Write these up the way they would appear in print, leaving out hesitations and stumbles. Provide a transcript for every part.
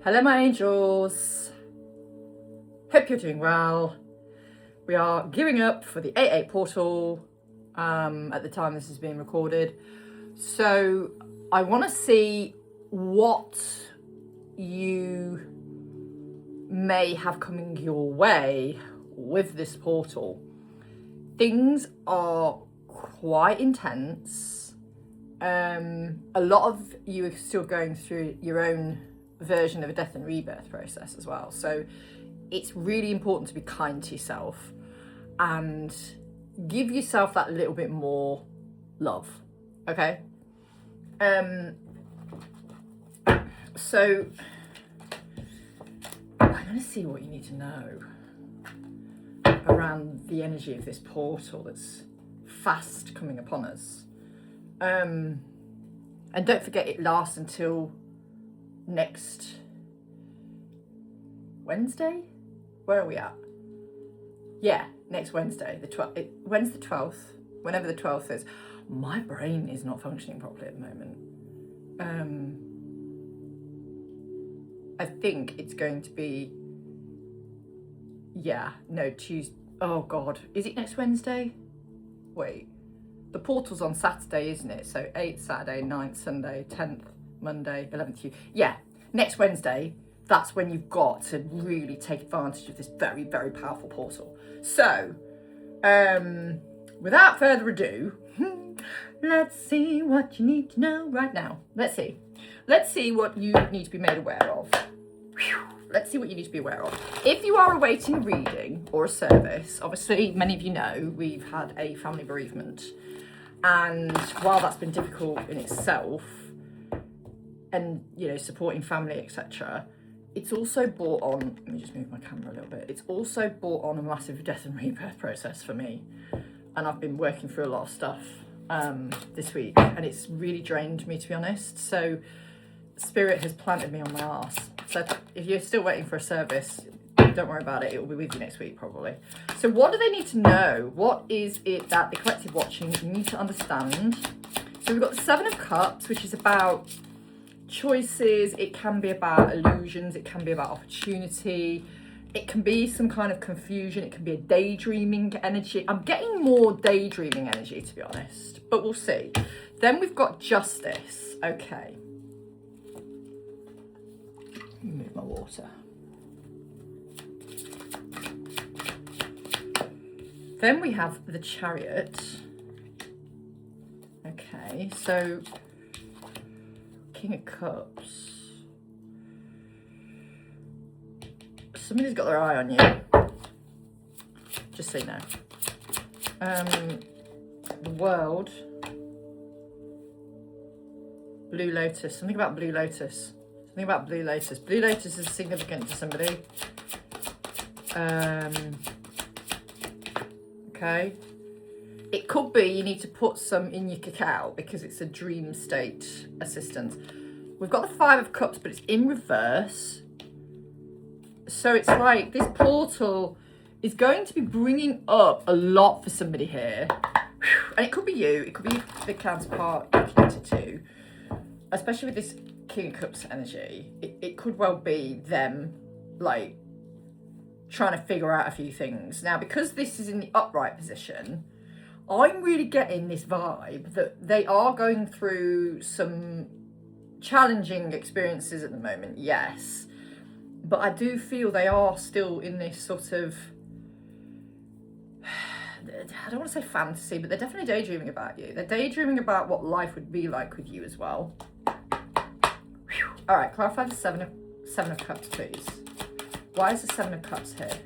Hello my angels, hope you're doing well. We are gearing up for the 8/8 portal at the time this is being recorded. So I want to see what you may have coming your way with this portal. Things are quite intense. A lot of you are still going through your own version of a death and rebirth process as well. So it's really important to be kind to yourself and give yourself that little bit more love. Okay? So I'm going to see what you need to know around the energy of this portal that's fast coming upon us. And don't forget, it lasts until next Wednesday. Where are we at? Yeah, next Wednesday, the 12th. When's the 12th? Whenever the 12th is. My brain is not functioning properly at the moment. I think it's going to be, Tuesday. Oh God, is it next Wednesday? Wait, the portal's on Saturday, isn't it? So 8th Saturday, 9th Sunday, 10th Monday, 11th. Yeah, next Wednesday, that's when you've got to really take advantage of this very, very powerful portal. So, without further ado, let's see what you need to know right now. Let's see what you need to be made aware of. Let's see what you need to be aware of. If you are awaiting a reading or a service, obviously many of you know we've had a family bereavement. And while that's been difficult in itself, and supporting family, etc., it's also brought on, let me just move my camera a little bit, it's also brought on a massive death and rebirth process for me. And I've been working through a lot of stuff this week, and it's really drained me, to be honest. So Spirit has planted me on my arse. So if you're still waiting for a service, don't worry about it, it will be with you next week probably. So what do they need to know? What is it that the collective watching need to understand? So we've got the 7 of Cups, which is about choices. It can be about illusions, it can be about opportunity, it can be some kind of confusion, it can be a daydreaming energy. I'm getting more daydreaming energy, to be honest, but we'll see. Then we've got Justice. Okay, move my water. Then we have the Chariot. Okay, so King of Cups. Somebody's got their eye on you. Just so you know. The World. Blue Lotus. Something about Blue Lotus. Something about Blue Lotus. Blue Lotus is significant to somebody. Okay. It could be you need to put some in your cacao because it's a dream state assistance. We've got the 5 of Cups, but it's in reverse. So it's like this portal is going to be bringing up a lot for somebody here. And it could be you. It could be the counterpart you're connected to. Especially with this King of Cups energy. It could well be them, like, trying to figure out a few things. Now, because this is in the upright position, I'm really getting this vibe that they are going through some challenging experiences at the moment, yes. But I do feel they are still in this sort of, I don't want to say fantasy, but they're definitely daydreaming about you. They're daydreaming about what life would be like with you as well. All right, clarify the 7 of Cups, please. Why is the 7 of Cups here?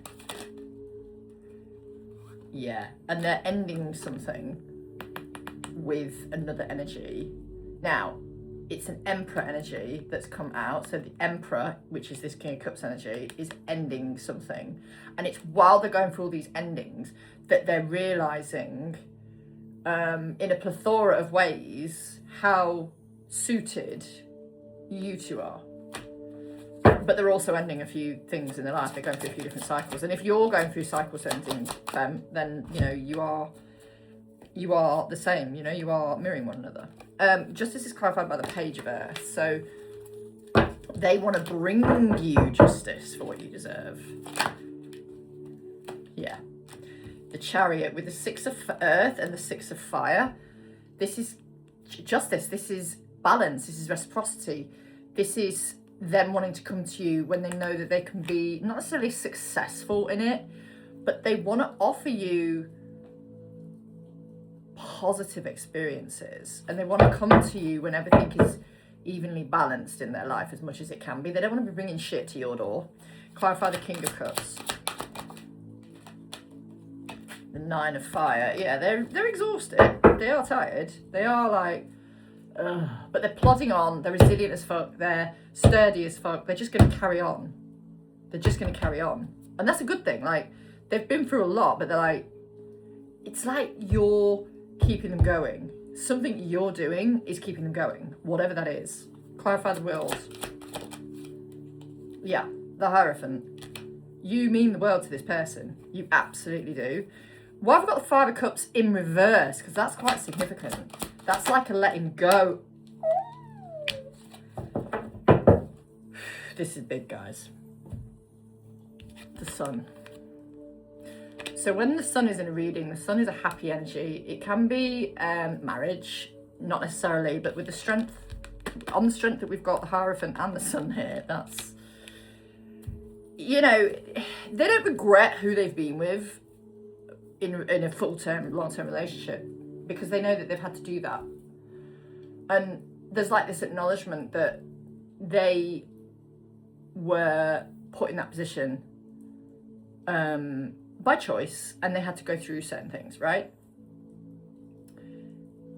Yeah, and they're ending something with another energy. Now, it's an Emperor energy that's come out. So the Emperor, which is this King of Cups energy, is ending something. And it's while they're going through all these endings that they're realising in a plethora of ways how suited you two are. But they're also ending a few things in their life. They're going through a few different cycles. And if you're going through cycles ending them, then, you are the same. You are mirroring one another. Justice is clarified by the Page of Earth. So They want to bring you justice for what you deserve. Yeah. The Chariot with the 6 of earth and the 6 of fire. This is justice. This is balance. This is reciprocity. This is them wanting to come to you when they know that they can be not necessarily successful in it, but they want to offer you positive experiences, and they want to come to you when everything is evenly balanced in their life as much as it can be. They don't want to be bringing shit to your door. Clarify the King of Cups. The 9 of Fire. Yeah, they're exhausted. They are tired. They are like, ugh. But they're plodding on. They're resilient as fuck. They're sturdy as fuck. They're just going to carry on. They're just going to carry on. And that's a good thing. Like, they've been through a lot, but they're like, it's like you're keeping them going. Something you're doing is keeping them going, whatever that is. Clarify the wills. Yeah, the Hierophant. You mean the world to this person. You absolutely do. Well, I've got the 5 of Cups in reverse, because that's quite significant. That's like a letting go. This is big, guys. The Sun. So when the Sun is in a reading, the Sun is a happy energy. It can be marriage, not necessarily, but with the strength, on the strength that we've got the Hierophant and the Sun here, that's, you know, they don't regret who they've been with in a full-term, long-term relationship, because they know that they've had to do that. And there's like this acknowledgement that they were put in that position by choice, and they had to go through certain things, right?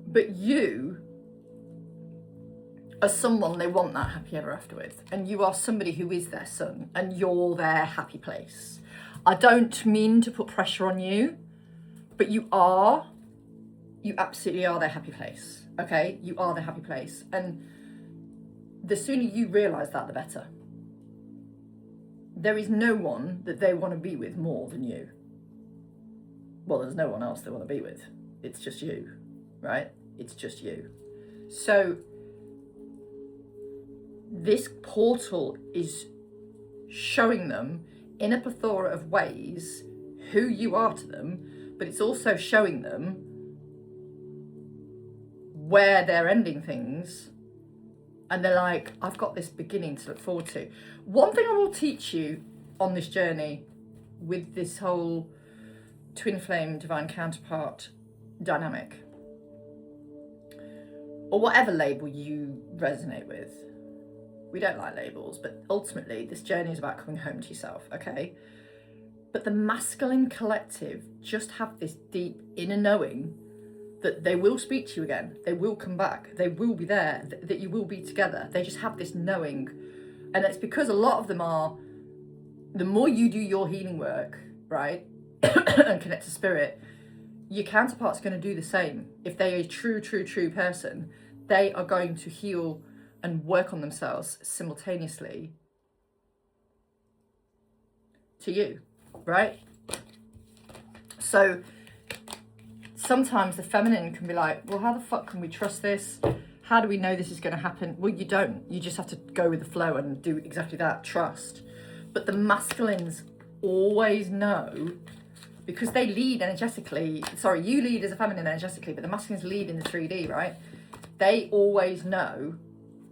But you are someone they want that happy ever after with, and you are somebody who is their sun, and you're their happy place. I don't mean to put pressure on you, but you absolutely are their happy place, okay? You are their happy place, and the sooner you realise that, the better. There is no one that they want to be with more than you. Well, there's no one else they want to be with. It's just you, right? It's just you. So this portal is showing them in a plethora of ways who you are to them, but it's also showing them where they're ending things. And they're like, I've got this beginning to look forward to. One thing I will teach you on this journey with this whole twin flame, divine counterpart dynamic, or whatever label you resonate with. We don't like labels, but ultimately this journey is about coming home to yourself, okay? But the masculine collective just have this deep inner knowing that they will speak to you again, they will come back, they will be there, that you will be together. They just have this knowing. And it's because a lot of them are, the more you do your healing work, right, and connect to spirit, your counterpart's going to do the same. If they're a true person, they are going to heal and work on themselves simultaneously to you, right? So sometimes the feminine can be like, well, how the fuck can we trust this? How do we know this is going to happen? Well, you don't. You just have to go with the flow and do exactly that, trust. But the masculines always know, because they lead energetically. Sorry, you lead as a feminine energetically, but the masculines lead in the 3D, right? They always know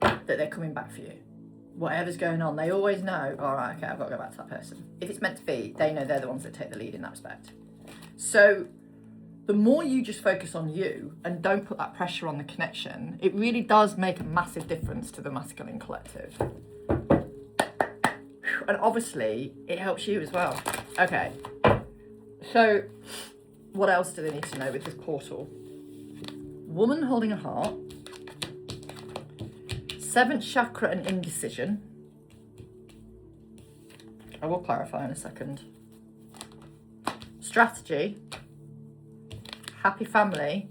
that they're coming back for you. Whatever's going on, they always know, all right, okay, I've got to go back to that person. If it's meant to be, they know they're the ones that take the lead in that respect. So the more you just focus on you and don't put that pressure on the connection, it really does make a massive difference to the masculine collective. And obviously, it helps you as well. Okay. So, what else do they need to know with this portal? Woman holding a heart. 7th chakra and indecision. I will clarify in a second. Strategy. Happy family.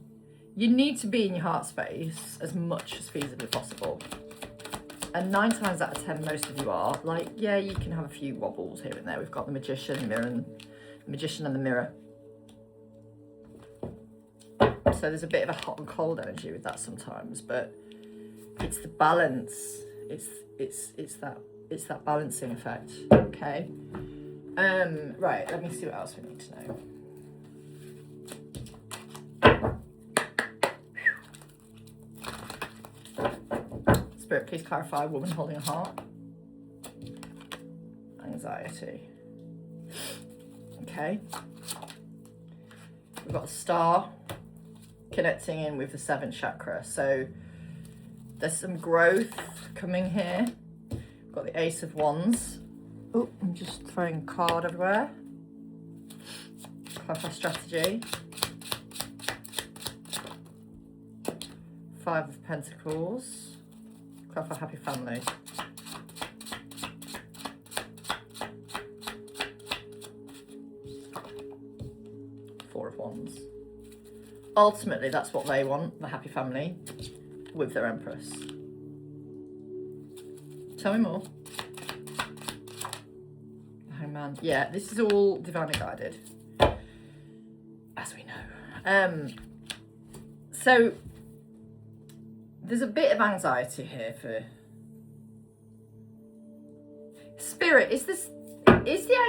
You need to be in your heart space as much as feasibly possible. And 9 times out of 10, most of you are. Like, yeah, you can have a few wobbles here and there. We've got the Magician, the Mirror, and the Magician and the Mirror. So there's a bit of a hot and cold energy with that sometimes, but it's the balance. it's that balancing effect. Okay. Right, let me see what else we need to know. Spirit, please clarify woman holding a heart. Anxiety. Okay. We've got a star connecting in with the 7th chakra. So there's some growth coming here. We've got the Ace of Wands. Oh, I'm just throwing a card everywhere. Clarify strategy. 5 of Pentacles. Clarify happy family. Wands. Ultimately, that's what they want, the happy family with their Empress. Tell me more. Hangman. Yeah, this is all divinely guided, as we know. So there's a bit of anxiety here for Spirit. Is the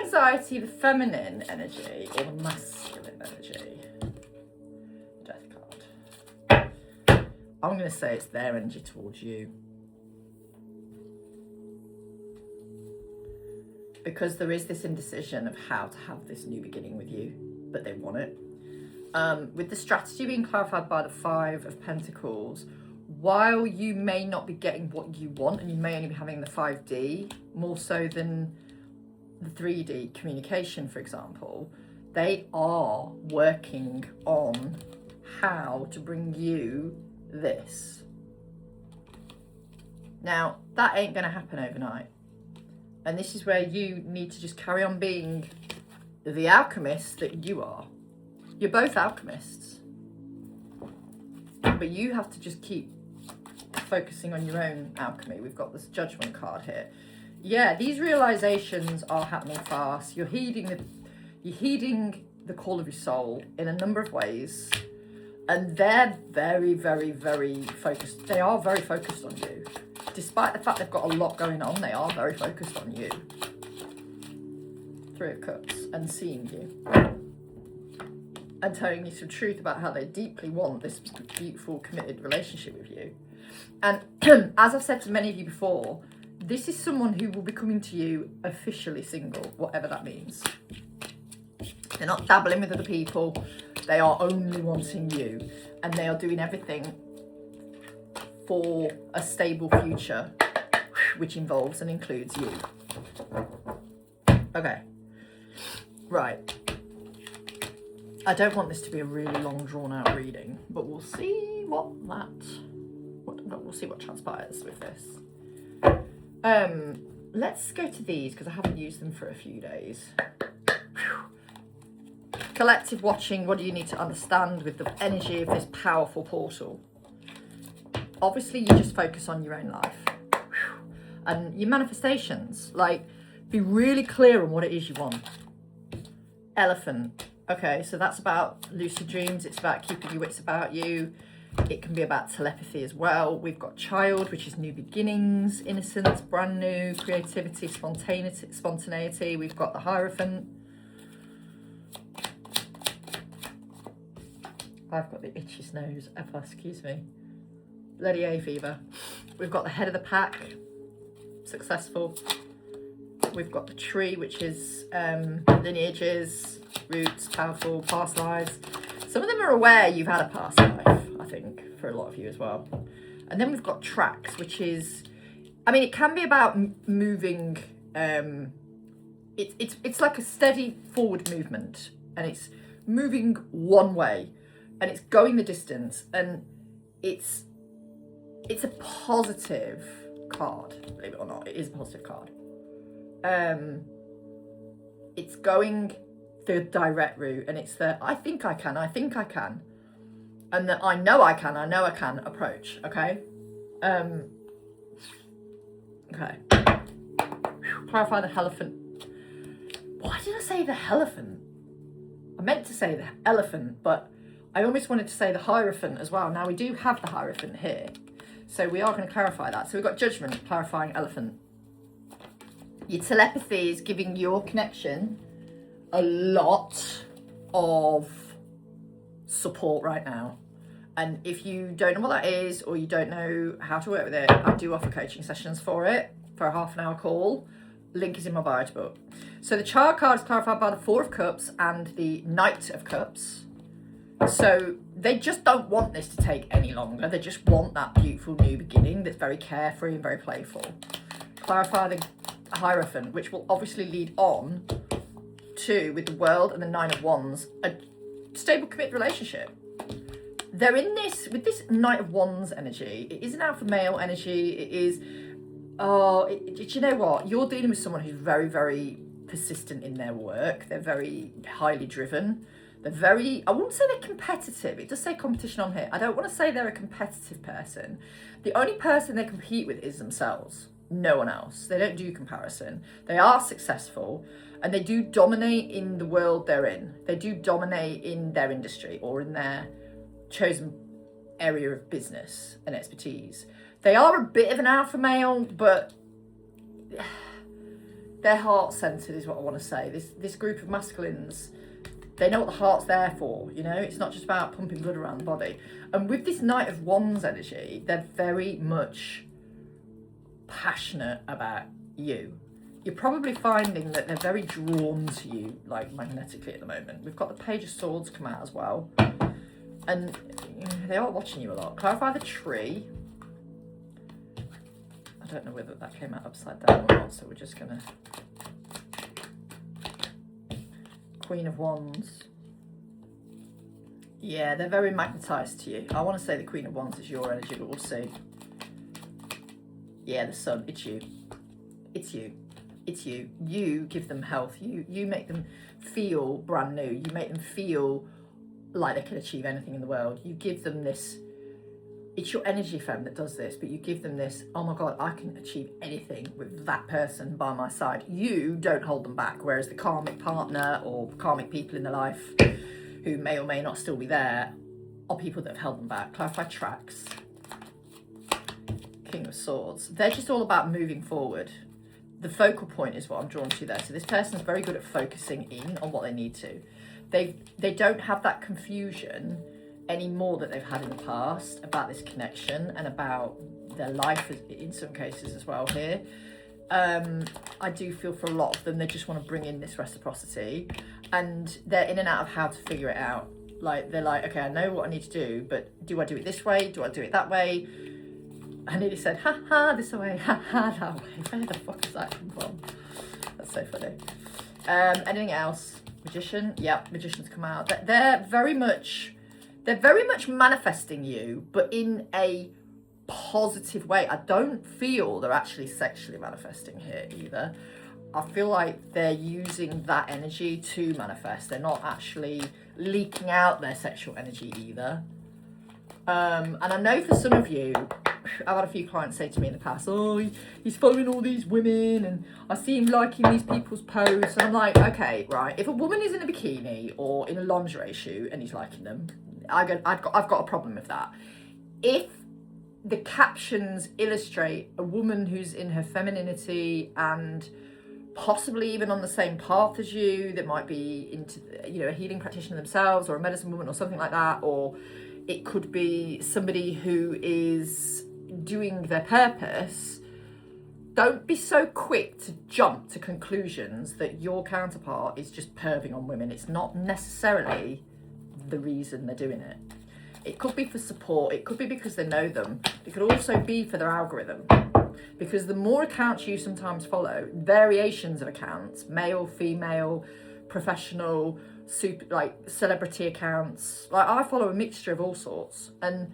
anxiety the feminine energy or the masculine energy? Death card. I'm going to say it's their energy towards you. Because there is this indecision of how to have this new beginning with you, but they want it. With the strategy being clarified by the 5 of Pentacles, while you may not be getting what you want, and you may only be having the 5D more so than the 3D communication, for example, they are working on how to bring you this. Now, that ain't going to happen overnight. And this is where you need to just carry on being the alchemist that you are. You're both alchemists. But you have to just keep focusing on your own alchemy. We've got this Judgment card here. Yeah, these realizations are happening fast. You're heeding the call of your soul in a number of ways. And they're very, very, very focused. They are very focused on you. Despite the fact they've got a lot going on, they are very focused on you. 3 of Cups, and seeing you. And telling you some truth about how they deeply want this beautiful, committed relationship with you. And as I've said to many of you before, this is someone who will be coming to you officially single, whatever that means. They're not dabbling with other people. They are only wanting you. And they are doing everything for a stable future, which involves and includes you. Okay. Right. I don't want this to be a really long, drawn-out reading, but we'll see we'll see what transpires with this. Let's go to these because I haven't used them for a few days. Collective watching. What do you need to understand with the energy of this powerful portal? Obviously, you just focus on your own life and your manifestations. Like, be really clear on what it is you want. Elephant. Okay, so that's about lucid dreams. It's about keeping your wits about you. It can be about telepathy as well. We've got Child, which is new beginnings, innocence, brand new, creativity, spontaneity. We've got the Hierophant. I've got the itchiest nose ever, excuse me. Bloody hay fever. We've got the head of the pack, successful. We've got the tree, which is lineages, roots, powerful, past lives. Some of them are aware you've had a past life, I think, for a lot of you as well. And then we've got tracks, which is, I mean, it can be about moving. It's like a steady forward movement, and it's moving one way, and it's going the distance, and it's a positive card, believe it or not. It is a positive card. It's going the direct route, and it's the I think I can, and the I know I can approach. Okay. Okay. Clarify the elephant. Why did I say the elephant? I meant to say the elephant, but I almost wanted to say the Hierophant as well. Now we do have the Hierophant here. So we are going to clarify that. So we've got judgment, clarifying elephant. Your telepathy is giving your connection a lot of support right now. And if you don't know what that is, or you don't know how to work with it, I do offer coaching sessions for it, for a half-an-hour call. Link is in my bio book. So the Child card is clarified by the Four of Cups and the Knight of Cups. So they just don't want this to take any longer. They just want that beautiful new beginning that's very carefree and very playful. Clarify the Hierophant, which will obviously lead on to, with the World and the Nine of Wands, a stable, committed relationship. They're in this, with this Knight of Wands energy, it is an alpha male energy, it is, you know what, you're dealing with someone who's very, very persistent in their work, they're very highly driven, they're very, I wouldn't say they're competitive, it does say competition on here, I don't want to say they're a competitive person, the only person they compete with is themselves, no one else, they don't do comparison, they are successful, and they do dominate in the world they're in, they do dominate in their industry or in their chosen area of business and expertise. They are a bit of an alpha male, but they're heart-centered is what I want to say. This group of masculines, they know what the heart's there for, you know? It's not just about pumping blood around the body. And with this Knight of Wands energy, they're very much passionate about you. You're probably finding that they're very drawn to you, like magnetically at the moment. We've got the Page of Swords come out as well. And they are watching you a lot. Clarify the Tree. I don't know whether that came out upside down or not, so we're just gonna... Queen of Wands. Yeah, they're very magnetized to you. I want to say the Queen of Wands is your energy, but we'll see. Yeah, the Sun, it's you. It's you. It's you. You give them health. You make them feel brand new. You make them feel like they can achieve anything in the world. You give them this, it's your energy femme that does this, but you give them this, oh my God, I can achieve anything with that person by my side. You don't hold them back, whereas the karmic partner or karmic people in their life who may or may not still be there are people that have held them back. Clarify Tracks. King of Swords. They're just all about moving forward. The focal point is what I'm drawn to there. So this person's very good at focusing in on what they need to. They don't have that confusion anymore that they've had in the past about this connection and about their life in some cases as well here. I do feel for a lot of them, they just want to bring in this reciprocity and they're in and out of how to figure it out. Like, they're like, okay, I know what I need to do, but do I do it this way? Do I do it that way? I nearly said, ha ha, this way, ha ha, that way. Where the fuck does that come from? That's so funny. Anything else? Magician? Yep, Magician's come out. They're very much manifesting you, but in a positive way. I don't feel they're actually sexually manifesting here either. I feel like they're using that energy to manifest. They're not actually leaking out their sexual energy either. And I know for some of you, I've had a few clients say to me in the past, oh, he's following all these women and I see him liking these people's posts. And I'm like, okay, right. If a woman is in a bikini or in a lingerie shoot and he's liking them, I've got a problem with that. If the captions illustrate a woman who's in her femininity and possibly even on the same path as you, that might be into, you know, a healing practitioner themselves or a medicine woman or something like that, or it could be somebody who is doing their purpose, don't be so quick to jump to conclusions that your counterpart is just perving on women. It's not necessarily the reason they're doing it. It could be for support, it could be because they know them, it could also be for their algorithm. Because the more accounts you sometimes follow, variations of accounts, male, female, professional, super, like celebrity accounts, like I follow a mixture of all sorts, and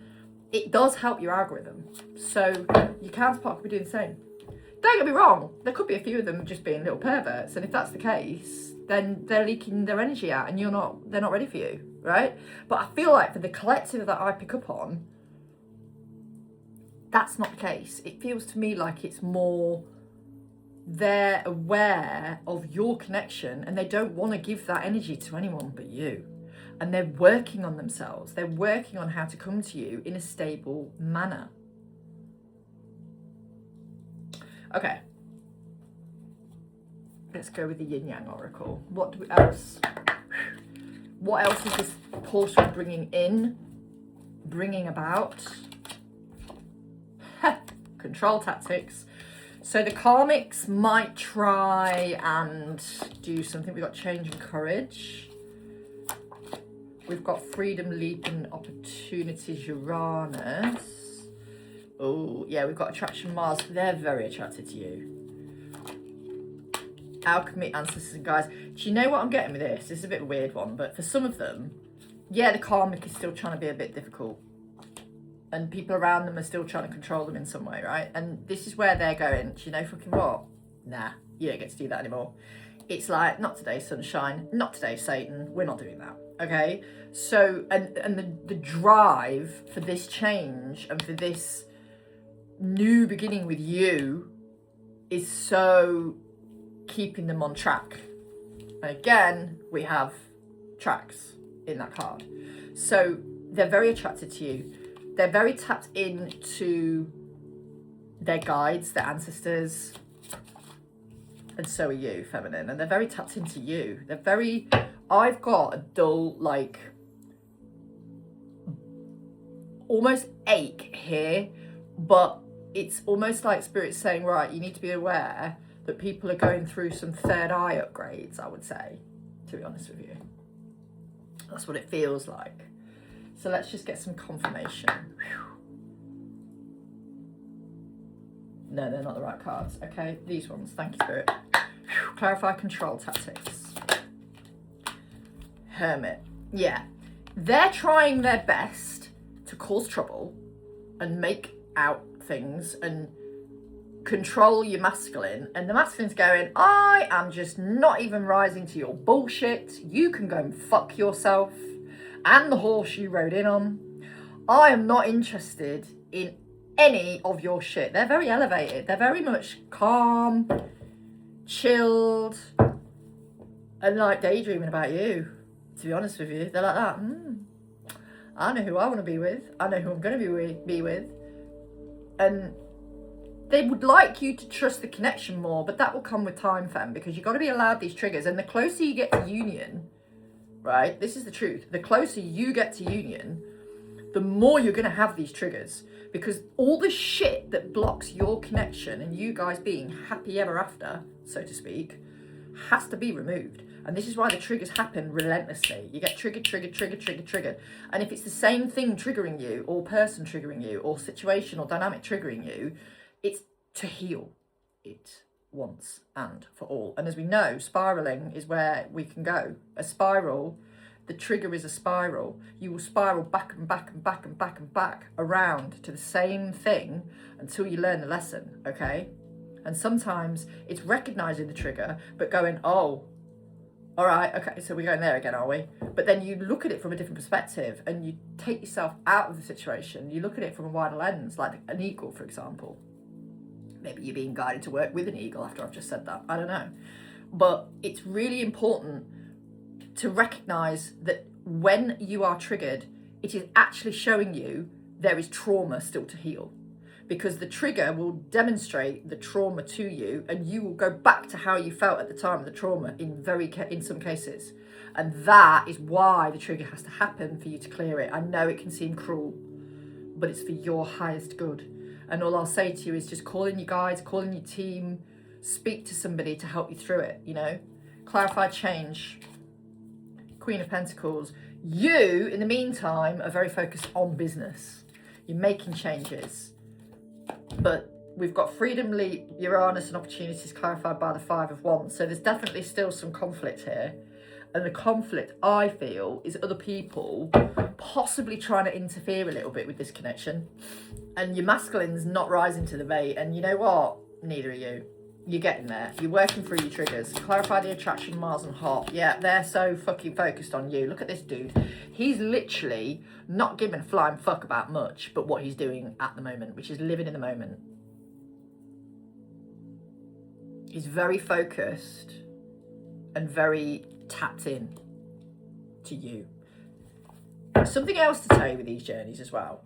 it does help your algorithm. So your counterpart could be doing the same. Don't get me wrong, there could be a few of them just being little perverts, and if that's the case, then they're leaking their energy out and they're not ready for you, right? But I feel like for the collective that I pick up on, that's not the case. It feels to me like it's more they're aware of your connection and they don't want to give that energy to anyone but you. And they're working on themselves. They're working on how to come to you in a stable manner. Okay. Let's go with the Yin Yang Oracle. What else? What else is this portal bringing about? Control tactics. So the karmics might try and do something. We've got change and courage. We've got freedom, leap and opportunities, Uranus. Oh, yeah, we've got attraction, Mars. They're very attracted to you. Alchemy, ancestors and guides. Do you know what I'm getting with this? This is a bit of a weird one, but for some of them, yeah, the karmic is still trying to be a bit difficult. And people around them are still trying to control them in some way, right? And this is where they're going, do you know fucking what? Nah, you don't get to do that anymore. It's like, not today, sunshine. Not today, Satan. We're not doing that, okay? So, and the drive for this change and for this new beginning with you is so keeping them on track. And again, we have tracks in that card. So they're very attracted to you. They're very tapped into their guides, their ancestors, and so are you, feminine. And they're very tapped into you. They're very, I've got a dull, like, almost ache here, but it's almost like Spirit's saying, right, you need to be aware that people are going through some third eye upgrades, I would say, to be honest with you. That's what it feels like. So let's just get some confirmation. No, they're not the right cards. Okay, these ones. Thank you, Spirit. Clarify control tactics. Hermit. Yeah. They're trying their best to cause trouble and make out things and control your masculine. And the masculine's going, I am just not even rising to your bullshit. You can go and fuck yourself. And the horse you rode in on. I am not interested in any of your shit. They're very elevated. They're very much calm, chilled, and like daydreaming about you, to be honest with you. They're like that. I know who I want to be with. I know who I'm going to be with. And they would like you to trust the connection more, but that will come with time, fam, because you've got to be allowed these triggers. And the closer you get to union, right? This is the truth. The closer you get to union, the more you're going to have these triggers, because all the shit that blocks your connection and you guys being happy ever after, so to speak, has to be removed. And this is why the triggers happen relentlessly. You get triggered. And if it's the same thing triggering you, or person triggering you, or situation or dynamic triggering you, it's to heal it once and for all. And as we know, spiraling is where we can go. A spiral, the trigger is a spiral. You will spiral back and back and back and back and back around to the same thing until you learn the lesson, okay? And sometimes it's recognizing the trigger, but going, oh, all right, okay, so we're going there again, are we? But then you look at it from a different perspective and you take yourself out of the situation. You look at it from a wider lens, like an eagle, for example. Maybe you're being guided to work with an eagle after I've just said that. I don't know. But it's really important to recognize that when you are triggered, it is actually showing you there is trauma still to heal. Because the trigger will demonstrate the trauma to you, and you will go back to how you felt at the time of the trauma in some cases. And that is why the trigger has to happen for you to clear it. I know it can seem cruel, but it's for your highest good. And all I'll say to you is just call in your guides, call in your team, speak to somebody to help you through it, you know? Clarify change. Queen of Pentacles. You, in the meantime, are very focused on business. You're making changes. But we've got freedom, leap, Uranus and opportunities clarified by the Five of Wands. So there's definitely still some conflict here. And the conflict, I feel, is other people possibly trying to interfere a little bit with this connection. And your masculine's not rising to the bait. And you know what? Neither are you. You're getting there. You're working through your triggers. Clarify the attraction, Mars and Heart. Yeah, they're so fucking focused on you. Look at this dude. He's literally not giving a flying fuck about much, but what he's doing at the moment, which is living in the moment. He's very focused and very tapped in to you. Something else to tell you with these journeys as well,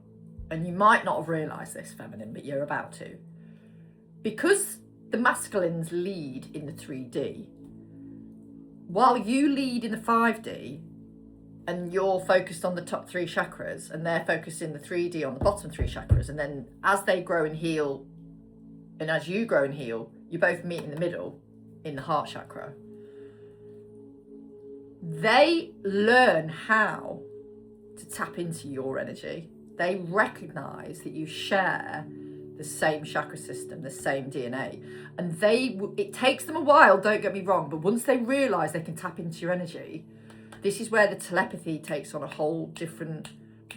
and you might not have realised this, feminine, but you're about to. Because the masculines lead in the 3D, while you lead in the 5D, and you're focused on the top 3 chakras, and they're focused in the 3D on the bottom 3 chakras, and then as they grow and heal, and as you grow and heal, you both meet in the middle, in the heart chakra. They learn how to tap into your energy. They recognize that you share the same chakra system, the same DNA. And it takes them a while, don't get me wrong, but once they realize they can tap into your energy, this is where the telepathy takes on a whole different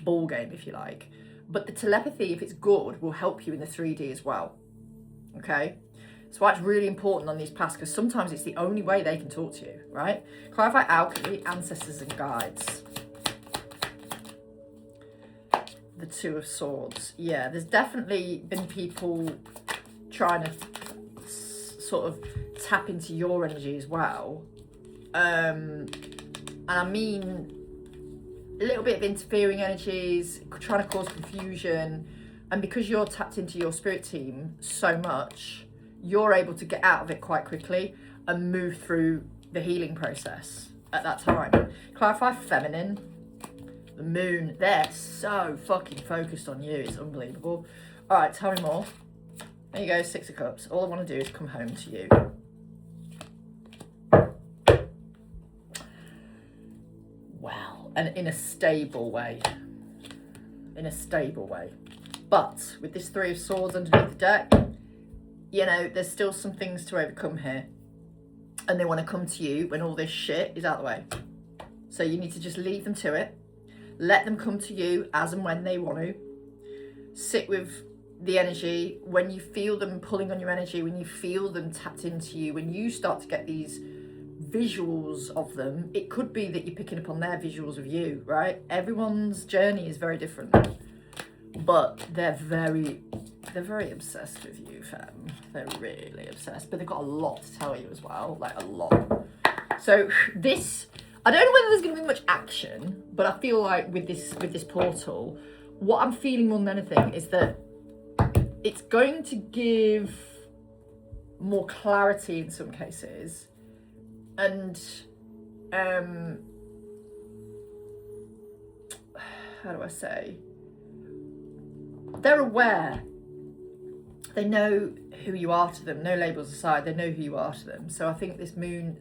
ball game, if you like. But the telepathy, if it's good, will help you in the 3D as well. Okay? So that's really important on these paths, because sometimes it's the only way they can talk to you, right? Clarify alchemy, ancestors and guides. The 2 of Swords. Yeah, there's definitely been people trying to sort of tap into your energy as well. And I mean, a little bit of interfering energies, trying to cause confusion. And because you're tapped into your spirit team so much, you're able to get out of it quite quickly and move through the healing process at that time. Clarify feminine. The moon, they're so fucking focused on you. It's unbelievable. All right, tell me more. There you go, 6 of Cups. All I want to do is come home to you. Wow. And in a stable way. In a stable way. But with this 3 of Swords underneath the deck, you know, there's still some things to overcome here. And they want to come to you when all this shit is out of the way. So you need to just leave them to it. Let them come to you as and when they want to. Sit with the energy. When you feel them pulling on your energy, when you feel them tapped into you, when you start to get these visuals of them, it could be that you're picking up on their visuals of you, right? Everyone's journey is very different. But they're very obsessed with you, fam. They're really obsessed. But they've got a lot to tell you as well, like a lot. So this... I don't know whether there's going to be much action, but I feel like with this portal, what I'm feeling more than anything is that it's going to give more clarity in some cases, and how do I say? They're aware. They know who you are to them, no labels aside, they know who you are to them. So I think this moon,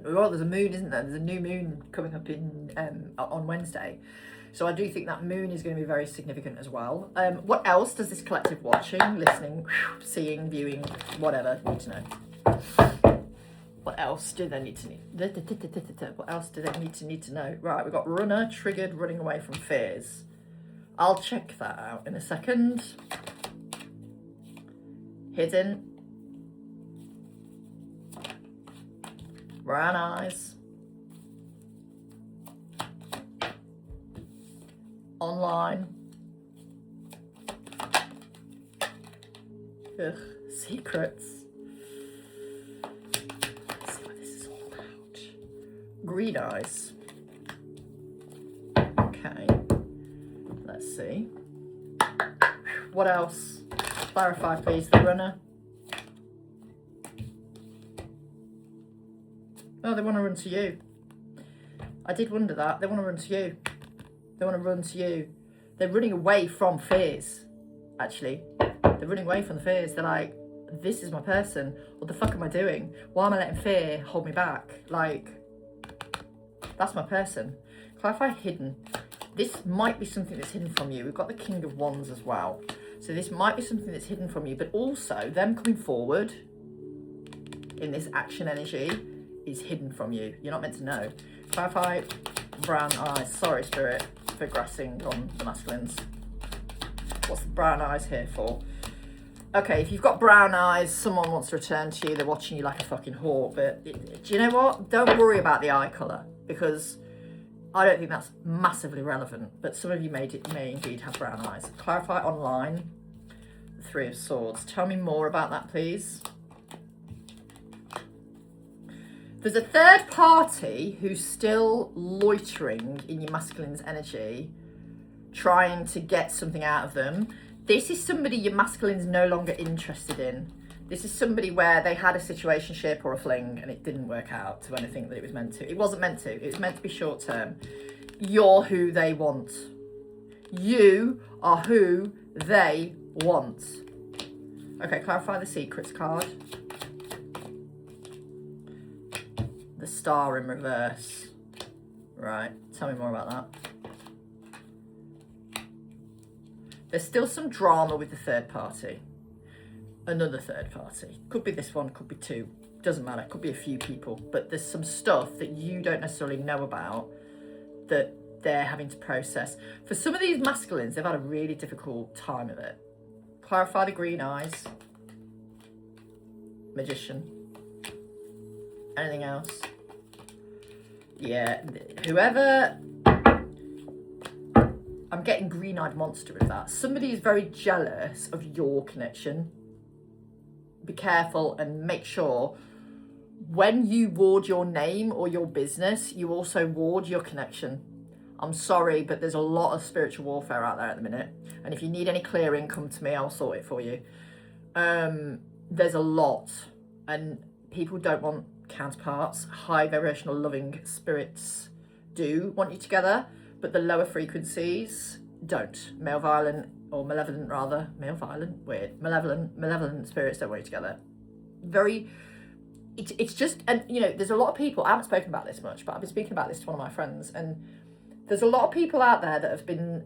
well, there's a moon, isn't there? There's a new moon coming up in on Wednesday. So I do think that moon is going to be very significant as well. What else does this collective watching, listening, seeing, viewing, whatever, need to know? What else do they need to know? What else do they need to know? Right, we've got runner, triggered, running away from fears. I'll check that out in a second. Hidden. Brown eyes. Online. Ugh, secrets. Let's see what this is all about. Green eyes. Okay. Let's see. What else? Clarify, please. The runner. Oh, they want to run to you. I did wonder that. They want to run to you. They want to run to you. They're running away from fears, actually. They're running away from the fears. They're like, this is my person. What the fuck am I doing? Why am I letting fear hold me back? Like, that's my person. Clarify hidden. This might be something that's hidden from you. We've got the King of Wands as well. So this might be something that's hidden from you, but also them coming forward in this action energy is hidden from you. You're not meant to know. Clarify brown eyes. Sorry, Spirit, for grassing on the masculines. What's the brown eyes here for? Okay, if you've got brown eyes, someone wants to return to you. They're watching you like a fucking hawk. But do you know what? Don't worry about the eye colour, because I don't think that's massively relevant, but some of you may indeed have brown eyes. Clarify online, the 3 of Swords. Tell me more about that, please. There's a third party who's still loitering in your masculine's energy, trying to get something out of them. This is somebody your masculine's no longer interested in. This is somebody where they had a situationship or a fling and it didn't work out to anything that it was meant to. It wasn't meant to. It was meant to be short term. You're who they want. You are who they want. Okay, clarify the secrets card. The star in reverse. Right, tell me more about that. There's still some drama with the third party. Another third party. Could be this one, could be two. Doesn't matter, could be a few people. But there's some stuff that you don't necessarily know about that they're having to process. For some of these masculines, they've had a really difficult time of it. Clarify the green eyes. Magician. Anything else? Yeah, whoever... I'm getting green-eyed monster with that. Somebody is very jealous of your connection. Be careful and make sure when you ward your name or your business, you also ward your connection. I'm sorry, but there's a lot of spiritual warfare out there at the minute. And if you need any clearing, come to me, I'll sort it for you. There's a lot. And people don't want counterparts. High vibrational loving spirits do want you together, but the lower frequencies don't. Male violent, or malevolent rather, male violent, weird, malevolent spirits don't want you together. It's just, and you know, there's a lot of people, I haven't spoken about this much, but I've been speaking about this to one of my friends, and there's a lot of people out there that have been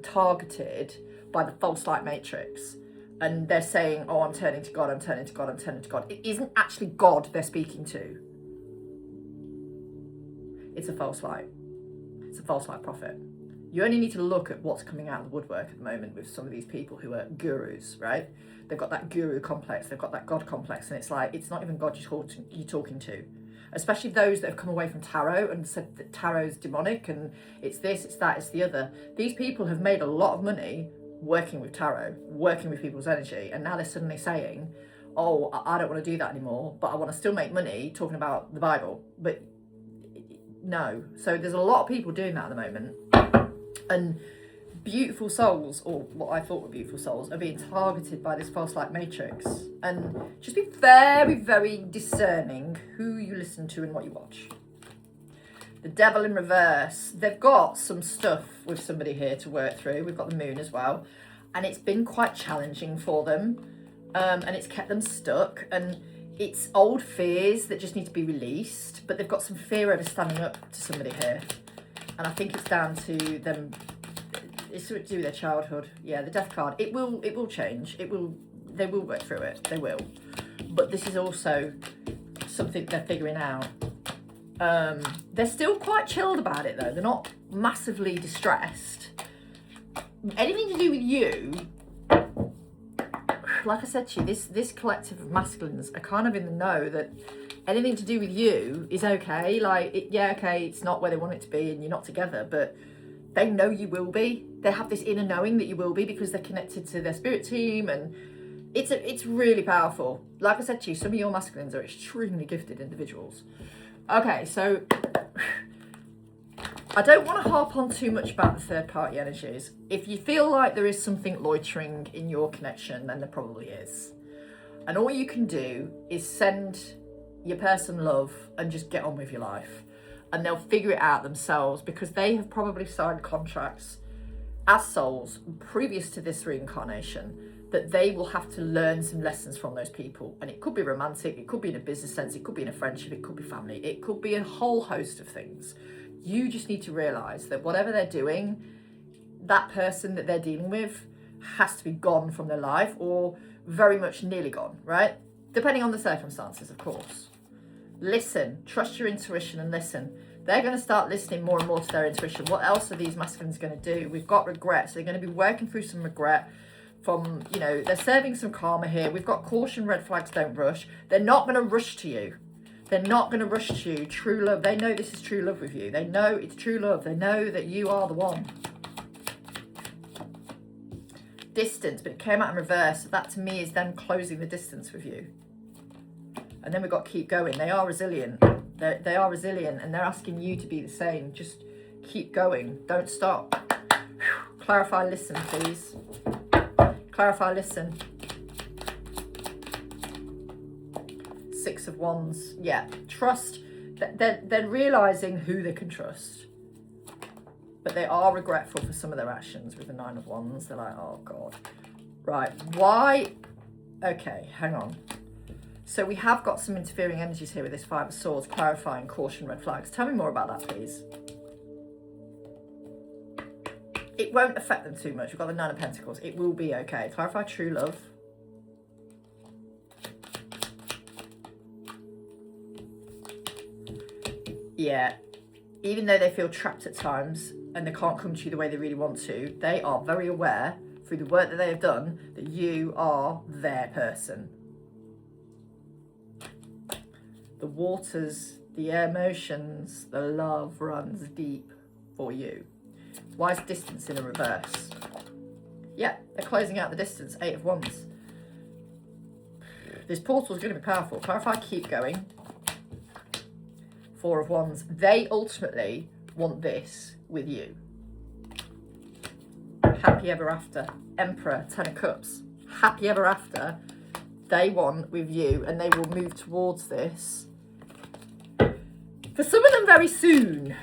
targeted by the false light matrix. And they're saying, oh, I'm turning to God, I'm turning to God, I'm turning to God. It isn't actually God they're speaking to. It's a false light. It's a false light prophet. You only need to look at what's coming out of the woodwork at the moment with some of these people who are gurus, right? They've got that guru complex, they've got that God complex, and it's like, it's not even God you're talking to. Especially those that have come away from tarot and said that tarot's demonic and it's this, it's that, it's the other. These people have made a lot of money working with tarot, working with people's energy, and now they're suddenly saying, oh, I don't want to do that anymore, but I want to still make money talking about the Bible. But no. So there's a lot of people doing that at the moment, and beautiful souls, or what I thought were beautiful souls, are being targeted by this false light matrix. And just be very, very discerning who you listen to and what you watch. The devil in reverse. They've got some stuff with somebody here to work through. We've got the moon as well. And it's been quite challenging for them. And it's kept them stuck. And it's old fears that just need to be released. But they've got some fear over standing up to somebody here. And I think it's down to them. It's to do with their childhood. Yeah, the death card. It will change. They will work through it. They will. But this is also something they're figuring out. They're still quite chilled about it though. They're not massively distressed. Anything to do with you, like I said to you, this collective of masculines are kind of in the know that anything to do with you is okay. Like, okay, it's not where they want it to be and you're not together, but they know you will be. They have this inner knowing that you will be because they're connected to their spirit team, and it's really powerful. Like I said to you, some of your masculines are extremely gifted individuals. Okay, so I don't want to harp on too much about the third party energies. If you feel like there is something loitering in your connection, then there probably is. And all you can do is send your person love and just get on with your life. And they'll figure it out themselves, because they have probably signed contracts as souls previous to this reincarnation that they will have to learn some lessons from those people. And it could be romantic, it could be in a business sense, it could be in a friendship, it could be family, it could be a whole host of things. You just need to realise that whatever they're doing, that person that they're dealing with has to be gone from their life, or very much nearly gone, right? Depending on the circumstances, of course. Listen, trust your intuition and listen. They're going to start listening more and more to their intuition. What else are these masculines going to do? We've got regret, so they're going to be working through some regret. From, you know, they're serving some karma here. We've got caution, red flags, don't rush. They're not going to rush to you. They're not going to rush to you. True love. They know this is true love with you. They know it's true love. They know that you are the one. Distance, but it came out in reverse. So that to me is them closing the distance with you. And then we've got keep going. They are resilient. They are resilient, and they're asking you to be the same. Just keep going. Don't stop. Clarify, listen, please. Clarify, listen. Six of Wands. Yeah, trust. They're realising who they can trust. But they are regretful for some of their actions with the Nine of Wands. They're like, oh God. Right, why? Okay, hang on. So we have got some interfering energies here with this Five of Swords, clarifying, caution, red flags. Tell me more about that, please. It won't affect them too much. We've got the Nine of Pentacles. It will be okay. Clarify true love. Yeah, even though they feel trapped at times and they can't come to you the way they really want to, they are very aware through the work that they have done that you are their person. The waters, the emotions, the love runs deep for you. Why is distance in a reverse? Yeah, they're closing out the distance. Eight of Wands. This portal is going to be powerful. Clarify, keep going. Four of Wands. They ultimately want this with you. Happy ever after. Emperor, Ten of Cups. Happy ever after. They want with you, and they will move towards this. For some of them very soon.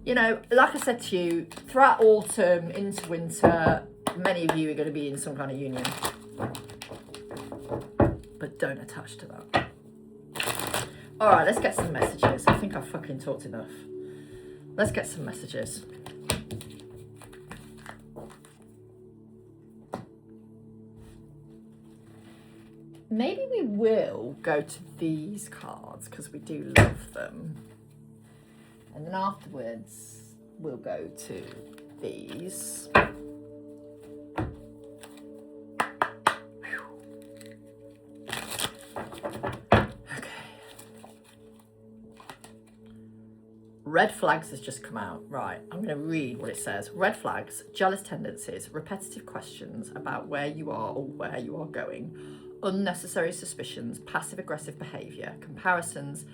You know, like I said to you, throughout autumn into winter, many of you are going to be in some kind of union. But don't attach to that. All right, let's get some messages. I think I've fucking talked enough. Let's get some messages. Maybe we will go to these cards because we do love them. And then afterwards, we'll go to these. Red flags has just come out. Right, I'm going to read what it says. Red flags, jealous tendencies, repetitive questions about where you are or where you are going, unnecessary suspicions, passive-aggressive behaviour, comparisons,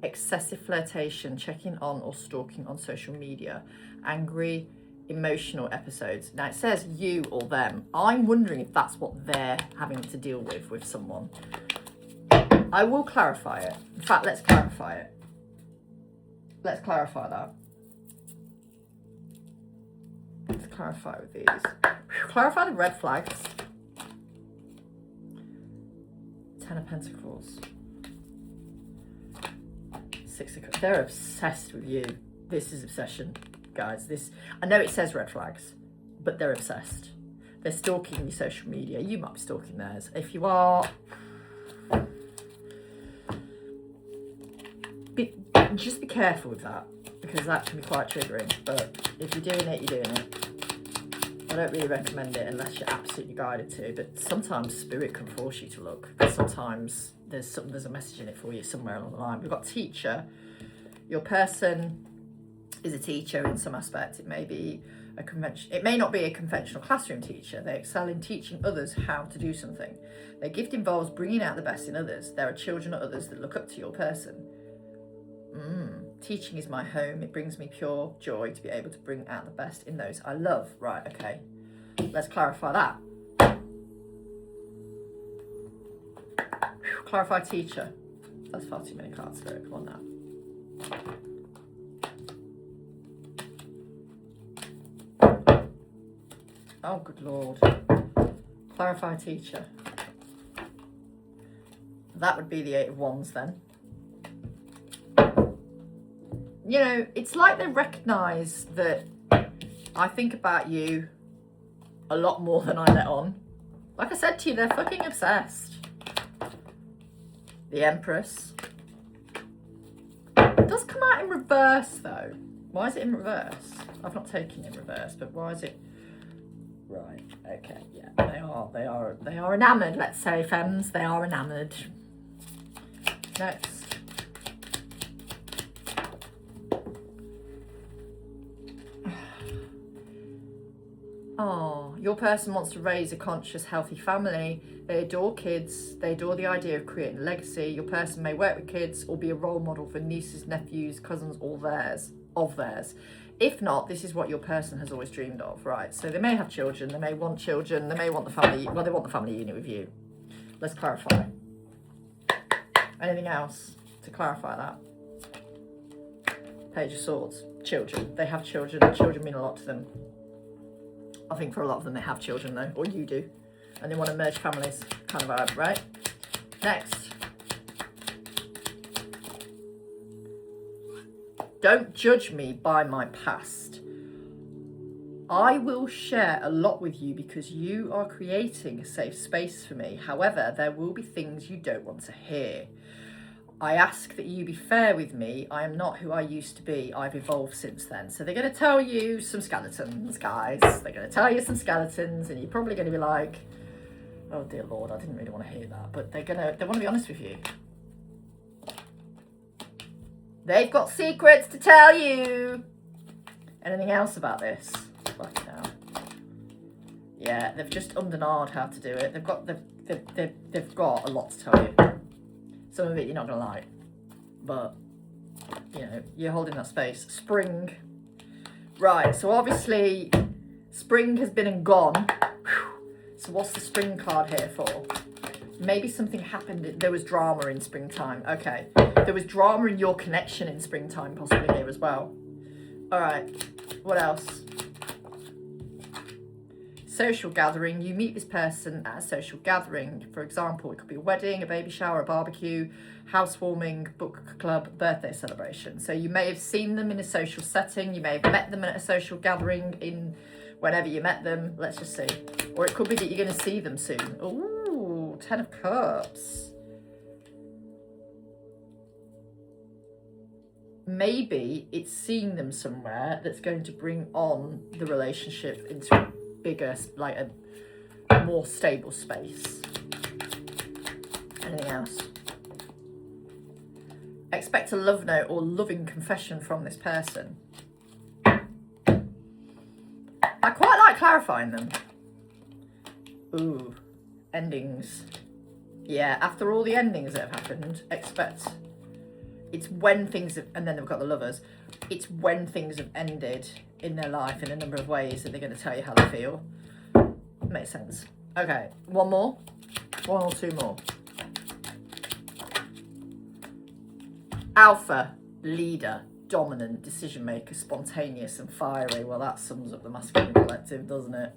excessive flirtation, checking on or stalking on social media, angry, emotional episodes. Now it says you or them. I'm wondering if that's what they're having to deal with someone. I will clarify it. In fact, let's clarify it. Let's clarify that. Let's clarify with these. Clarify the red flags. Ten of Pentacles. Six of Cups. They're obsessed with you. This is obsession, guys. This, I know it says red flags, but they're obsessed. They're stalking your social media. You might be stalking theirs. If you are, just be careful with that, because that can be quite triggering. But if you're doing it, you're doing it. I don't really recommend it unless you're absolutely guided to, but sometimes spirit can force you to look. Sometimes there's a message in it for you somewhere along the line. We've got teacher. Your person is a teacher in some aspect. It may be a convention. It may not be a conventional classroom teacher. They excel in teaching others how to do something. Their gift involves bringing out the best in others. There are children or others that look up to your person. Teaching is my home. It brings me pure joy to be able to bring out the best in those I love. Right, okay. Let's clarify that. Clarify teacher. That's far too many cards, Spirit. Come on now. Oh, good Lord. Clarify teacher. That would be the Eight of Wands then. You know, it's like they recognise that I think about you a lot more than I let on. Like I said to you, they're fucking obsessed. The Empress. It does come out in reverse though. Why is it in reverse? I've not taken it in reverse, but why is it? Right, okay, yeah, they are enamoured, let's say, femmes. They are enamoured. Next. Oh, your person wants to raise a conscious, healthy family. They adore kids. They adore the idea of creating a legacy. Your person may work with kids or be a role model for nieces, nephews, cousins, or theirs. If not, this is what your person has always dreamed of, right? So they may have children. They may want children. They may want the family. Well, they want the family unit with you. Let's clarify. Anything else to clarify that? Page of Swords. Children. They have children. Children mean a lot to them. I think for a lot of them they have children though, or you do. And they want to merge families, kind of vibe, right? Next. Don't judge me by my past. I will share a lot with you because you are creating a safe space for me. However, there will be things you don't want to hear. I ask that you be fair with me. I am not who I used to be. I've evolved since then. So they're going to tell you some skeletons, guys. They're going to tell you some skeletons, and you're probably going to be like, oh dear Lord, I didn't really want to hear that. But they want to be honest with you. They've got secrets to tell you. Anything else about this? Fucking hell. Yeah, they've just undernard how to do it. They've got a lot to tell you. Some of it you're not gonna like, but you know, you're holding that space. Spring. Right, so obviously spring has been and gone. So what's the spring card here for? Maybe something happened. There was drama in springtime. Okay. There was drama in your connection in springtime, possibly here as well. All right. What else? Social gathering. You meet this person at a social gathering. For example, it could be a wedding, a baby shower, a barbecue, housewarming, book club, birthday celebration. So you may have seen them in a social setting. You may have met them at a social gathering in whenever you met them. Let's just see. Or it could be that you're going to see them soon. Ooh, 10 of Cups. Maybe it's seeing them somewhere that's going to bring on the relationship into a bigger, like a more stable space. Anything else? Expect a love note or loving confession from this person. I quite like clarifying them. Ooh, endings. Yeah, after all the endings that have happened, expect it's when things have, and then they've got the Lovers, it's when things have ended in their life in a number of ways that they're going to tell you how they feel. Makes sense. Okay, one more? One or two more? Alpha, leader, dominant, decision maker, spontaneous and fiery. Well, that sums up the masculine collective, doesn't it?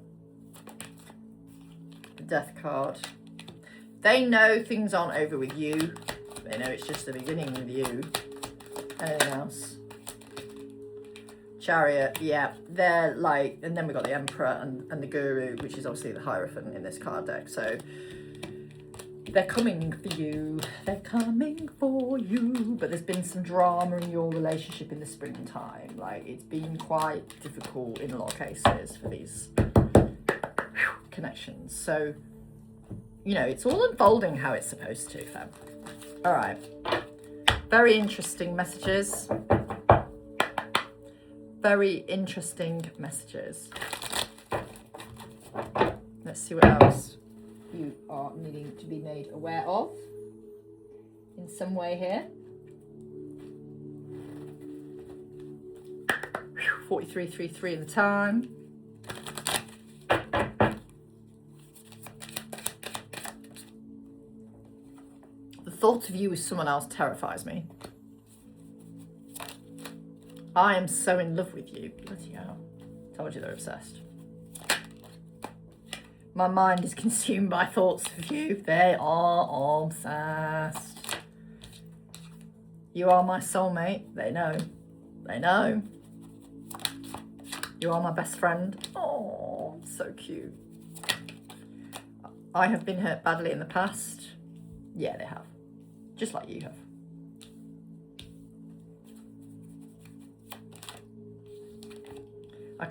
The Death card. They know things aren't over with you. They know it's just the beginning with you. Anything else? Chariot, yeah. They're like, and then we've got the Emperor and the Guru, which is obviously the Hierophant in this card deck. So they're coming for you. They're coming for you. But there's been some drama in your relationship in the springtime. Like, it's been quite difficult in a lot of cases for these connections. So, you know, it's all unfolding how it's supposed to, fam. All right. Very interesting messages. Very interesting messages. Let's see what else you are needing to be made aware of in some way here. 4333 in the time. The thought of you with someone else terrifies me. I am so in love with you. Bloody hell. Told you they're obsessed. My mind is consumed by thoughts of you. They are obsessed. You are my soulmate. They know. They know. You are my best friend. Oh, so cute. I have been hurt badly in the past. Yeah, they have. Just like you have. I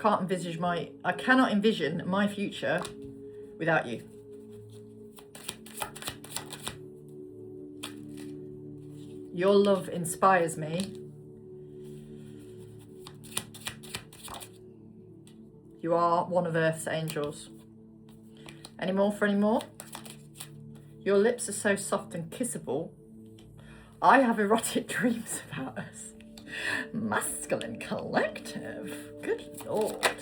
cannot envision my future without you. Your love inspires me. You are one of Earth's angels. Any more for any more? Your lips are so soft and kissable. I have erotic dreams about us. Masculine collective. Good Lord.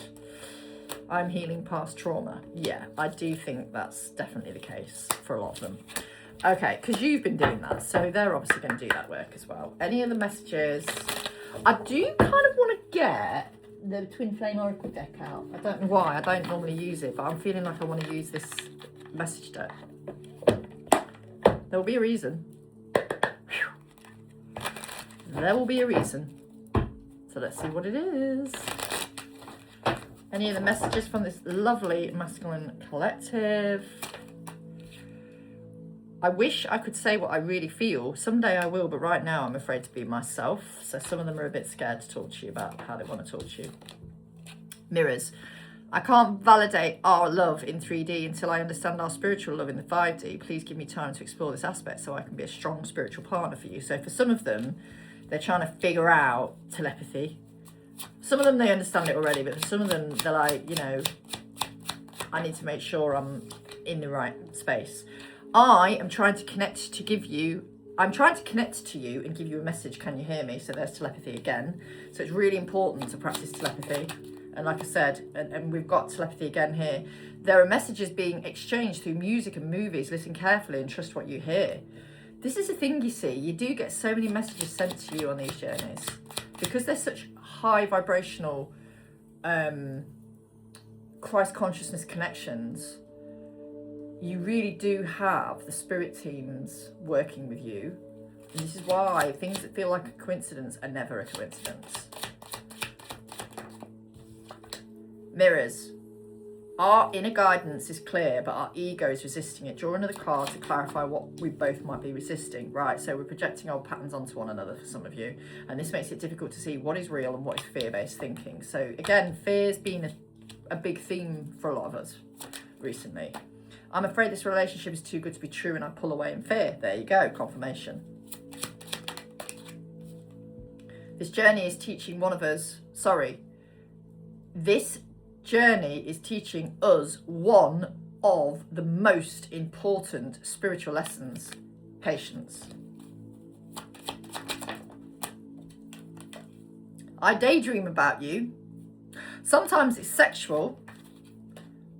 I'm healing past trauma. Yeah, I do think that's definitely the case for a lot of them. Okay, because you've been doing that, so they're obviously going to do that work as well. Any other messages? I do kind of want to get the Twin Flame Oracle deck out. I don't know why, I don't normally use it, but I'm feeling like I want to use this message deck. There will be a reason. There will be a reason. So let's see what it is. Any of the messages from this lovely masculine collective? I wish I could say what I really feel. Someday I will, but right now I'm afraid to be myself. So some of them are a bit scared to talk to you about how they want to talk to you. Mirrors. I can't validate our love in 3D until I understand our spiritual love in the 5D. Please give me time to explore this aspect so I can be a strong spiritual partner for you. So for some of them, they're trying to figure out telepathy. Some of them, they understand it already, but for some of them, they're like, you know, I need to make sure I'm in the right space. I am trying to connect to give you, I'm trying to connect to you and give you a message. Can you hear me? So there's telepathy again. So it's really important to practice telepathy. And like I said, and we've got telepathy again here. There are messages being exchanged through music and movies. Listen carefully and trust what you hear. This is the thing, you see. You do get so many messages sent to you on these journeys. Because they're such high vibrational Christ consciousness connections, you really do have the spirit teams working with you. And this is why things that feel like a coincidence are never a coincidence. Mirrors. Our inner guidance is clear, but our ego is resisting it. Draw another card to clarify what we both might be resisting. Right, so we're projecting old patterns onto one another for some of you. And this makes it difficult to see what is real and what is fear-based thinking. So again, fear's been a big theme for a lot of us recently. I'm afraid this relationship is too good to be true and I pull away in fear. There you go, confirmation. This journey is teaching one of us, this journey is teaching us one of the most important spiritual lessons: patience. I daydream about you. Sometimes it's sexual.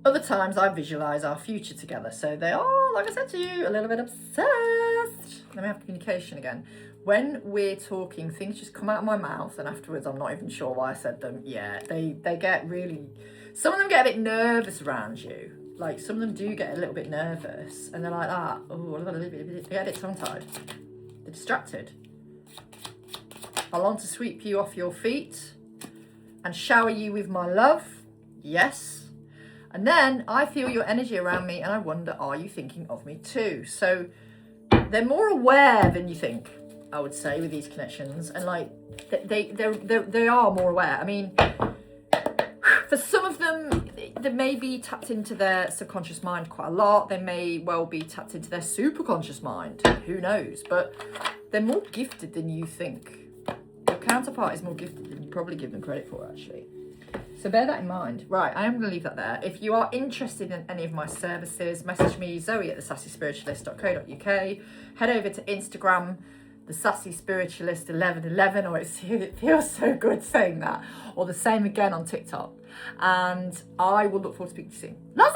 Other times I visualize our future together. So they are, like I said to you, a little bit obsessed. Let me have communication again. When we're talking, things just come out of my mouth, and afterwards I'm not even sure why I said them. Yeah, they get really, some of them get a bit nervous around you. Like some of them do get a little bit nervous, and they're like that. Oh, they get it tongue-tied. They're distracted. I long to sweep you off your feet and shower you with my love. Yes. And then I feel your energy around me and I wonder, are you thinking of me too? So they're more aware than you think, I would say, with these connections. And like, they are more aware. I mean, for some of them, they may be tapped into their subconscious mind quite a lot. They may well be tapped into their superconscious mind. Who knows? But they're more gifted than you think. Your counterpart is more gifted than you probably give them credit for, actually. So bear that in mind. Right, I am going to leave that there. If you are interested in any of my services, message me, Zoe at thesassyspiritualist.co.uk. Head over to Instagram, the Sassy Spiritualist 1111, or it feels so good saying that, or the same again on TikTok. And I will look forward to speaking to you soon. Love